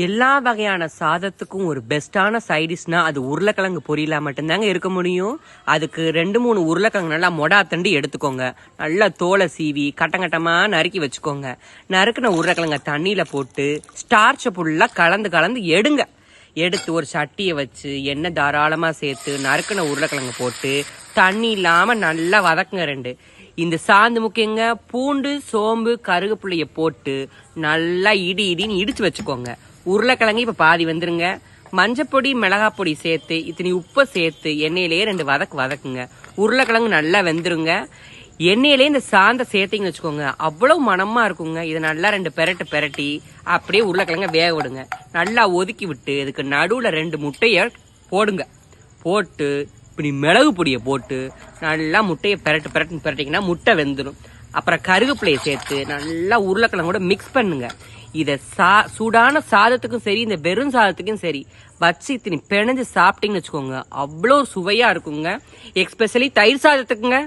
எல்லா வகையான சாதத்துக்கும் ஒரு பெஸ்டான சைடிஷ்னா அது உருளைக்கிழங்கு பொரியலா மட்டும்தாங்க இருக்க முடியும். அதுக்கு 2-3 உருளைக்கிழங்கு நல்லா மொடா தண்டி எடுத்துக்கோங்க. நல்லா தோலை சீவி கட்டங்கட்டமா நறுக்கி வச்சுக்கோங்க. நறுக்கின உருளைக்கிழங்க தண்ணியில போட்டு ஸ்டார்ச்சை ஃபுல்லா கலந்து எடுங்க. எடுத்து ஒரு சட்டியை வச்சு எண்ணெய் தாராளமா சேர்த்து நறுக்கின உருளைக்கிழங்கு போட்டு தண்ணி இல்லாம நல்லா வதக்குங்க. இந்த சாந்து முக்கியங்க. பூண்டு, சோம்பு, கருவேப்பிலைய போட்டு நல்லா இடின்னு இடிச்சு வச்சுக்கோங்க. உருளைக்கிழங்கு இப்ப பாதி வந்துருங்க. மஞ்சப்பொடி, மிளகாப்பொடி சேர்த்து இத்தனி உப்பை சேர்த்து எண்ணெயிலேயே 2 வதக்குங்க. உருளைக்கிழங்கு நல்லா வெந்துருங்க. எண்ணெயிலே இந்த சாந்த சேர்த்திங்கன்னு வச்சுக்கோங்க, அவ்வளவு மனமா இருக்குங்க. இதை நல்லா 2 பெரட்டி அப்படியே உருளைக்கிழங்க வேக விடுங்க. நல்லா ஒதுக்கி விட்டு இதுக்கு நடுவுல 2 முட்டைய போடுங்க. போட்டு இப்படி மிளகு பொடியை போட்டு நல்லா முட்டையை பெரட்டிங்கன்னா முட்டை வெந்துடும். அப்புறம் கருவேப்பிலையை சேர்த்து நல்லா உருளைக்கிழங்கோட மிக்ஸ் பண்ணுங்க. இதை சூடான சாதத்துக்கும் சரி, இந்த வெறும் சாதத்துக்கும் சரி வச்சு இத்தனி பிணைஞ்சு சாப்பிட்டீங்கன்னு வச்சுக்கோங்க, அவ்வளோ சுவையா இருக்குங்க. எஸ்பெஷலி தயிர் சாதத்துக்குங்க.